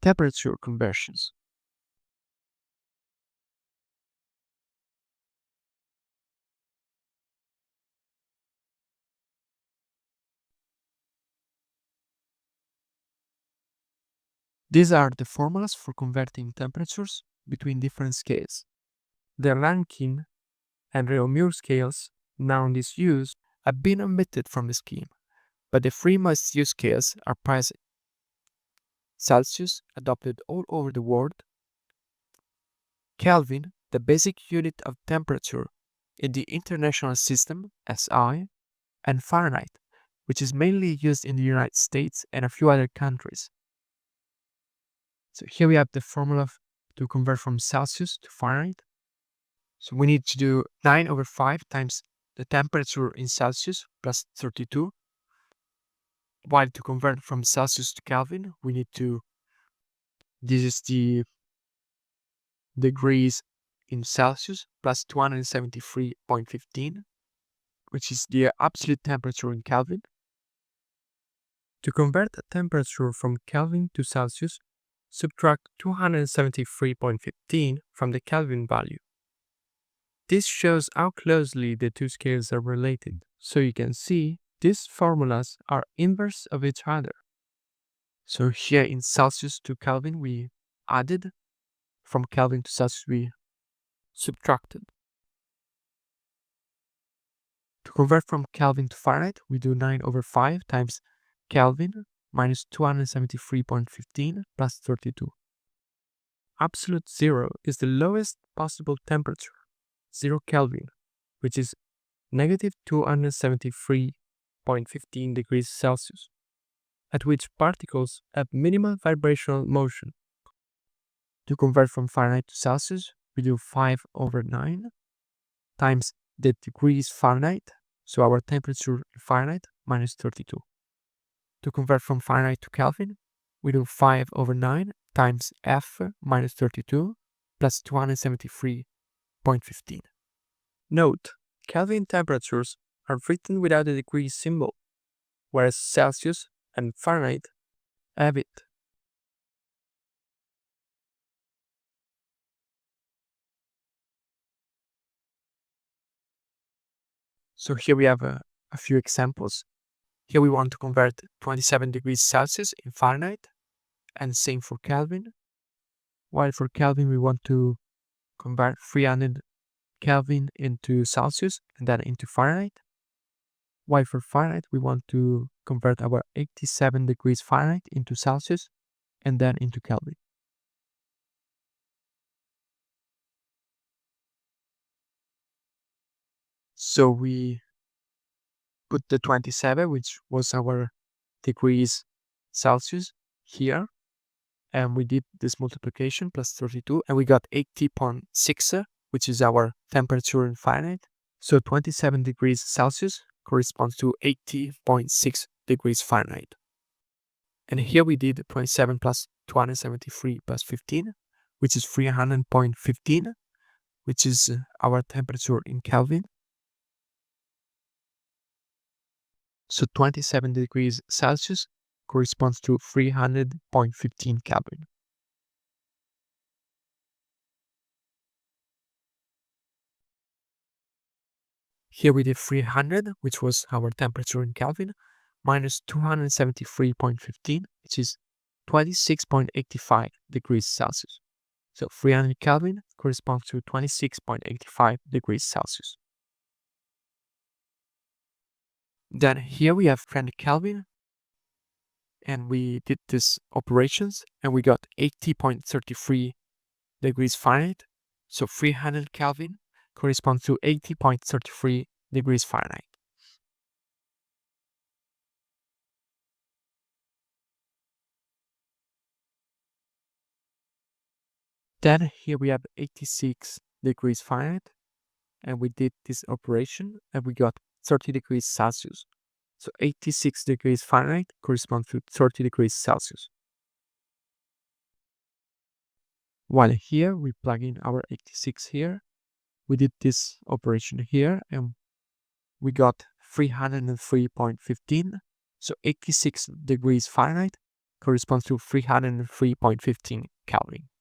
temperature conversions. These are the formulas for converting temperatures between different scales. The Rankine and Réaumur scales, now in disuse, have been omitted from the scheme, but the three most used scales are present. Celsius, adopted all over the world; Kelvin, the basic unit of temperature in the International System, SI; and Fahrenheit, which is mainly used in the United States and a few other countries. So here we have the formula to convert from Celsius to Fahrenheit. So we need to do 9 over 5 times the temperature in Celsius plus 32. While to convert from Celsius to Kelvin, we need to, this is the degrees in Celsius plus 273.15, which is the absolute temperature in Kelvin. To convert a temperature from Kelvin to Celsius, subtract 273.15 from the Kelvin value. This shows how closely the two scales are related, so you can see these formulas are inverse of each other. So here in Celsius to Kelvin we added, from Kelvin to Celsius we subtracted. To convert from Kelvin to Fahrenheit, we do 9 over 5 times Kelvin minus 273.15 plus 32. Absolute zero is the lowest possible temperature, 0 Kelvin, which is negative 273.15 degrees Celsius, at which particles have minimal vibrational motion. To convert from Fahrenheit to Celsius, we do 5 over 9 times the degrees Fahrenheit, so our temperature in Fahrenheit minus 32. To convert from Fahrenheit to Kelvin, we do 5 over 9 times F minus 32 plus 273.15. Note, Kelvin temperatures are written without the degree symbol, whereas Celsius and Fahrenheit have it. So here we have a few examples. Here we want to convert 27 degrees Celsius in Fahrenheit, and same for Kelvin. While for Kelvin we want to convert 300 Kelvin into Celsius and then into Fahrenheit. While for Fahrenheit we want to convert our 87 degrees Fahrenheit into Celsius and then into Kelvin. So we put the 27, which was our degrees Celsius, here, and we did this multiplication plus 32, and we got 80.6, which is our temperature in Fahrenheit. So 27 degrees Celsius corresponds to 80.6 degrees Fahrenheit. And here we did 27 plus 273 plus 15, which is 300.15, which is our temperature in Kelvin. So 27 degrees Celsius corresponds to 300.15 Kelvin. Here we did 300, which was our temperature in Kelvin, minus 273.15, which is 26.85 degrees Celsius. So 300 Kelvin corresponds to 26.85 degrees Celsius. Then here we have 300 Kelvin, and we did these operations, and we got 80.33 degrees Fahrenheit. So 300 Kelvin corresponds to 80.33 degrees Fahrenheit. Then here we have 86 degrees Fahrenheit, and we did this operation, and we got 30 degrees Celsius. So 86 degrees Fahrenheit corresponds to 30 degrees Celsius. While here we plug in our 86 here, we did this operation here, and we got 303.15, so 86 degrees Fahrenheit corresponds to 303.15 Kelvin.